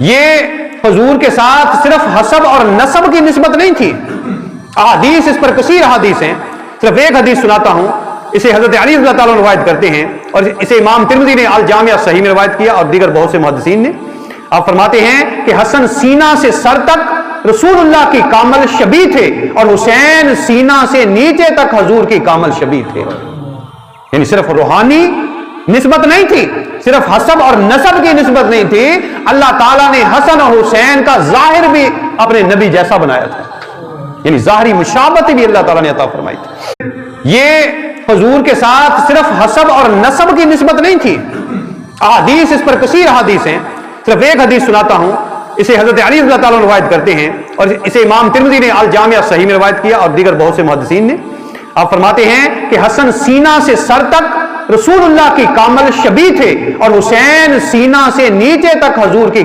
یہ حضور کے ساتھ صرف حسب اور نسب کی نسبت نہیں تھی. احادیث اس پر کثیر احادیث ہیں. صرف ایک حدیث سناتا ہوں. اسے حضرت علی رضی اللہ تعالیٰ عنہ روایت کرتے ہیں اور اسے امام ترمذی نے الجامع صحیح میں روایت کیا اور دیگر بہت سے محدثین نے. آپ فرماتے ہیں کہ حسن سینہ سے سر تک رسول اللہ کی کامل شبیہ تھے اور حسین سینہ سے نیچے تک حضور کی کامل شبیہ تھے. یعنی صرف روحانی نسبت نہیں تھی, صرف حسب اور نسب کی نسبت نہیں تھی. اللہ تعالیٰ نے حسن اور حسین کا ظاہر بھی اپنے نبی جیسا بنایا تھا. یعنی ظاہری مشابہت بھی اللہ تعالیٰ نے عطا فرمائی تھی. یہ حضور کے ساتھ صرف حسب اور نسب کی نسبت نہیں تھی. احادیث اس پر کثیر احادیث ہیں. صرف ایک حدیث سناتا ہوں. اسے حضرت علی رضی اللہ تعالیٰ عنہ روایت کرتے ہیں اور اسے امام ترمذی نے الجامع صحیح میں روایت کیا اور دیگر بہت سے محدثین نے. آپ فرماتے ہیں کہ حسن سینہ سے سر تک رسول اللہ کی کامل شبیہ تھے اور حسین سینہ سے نیچے تک حضور کی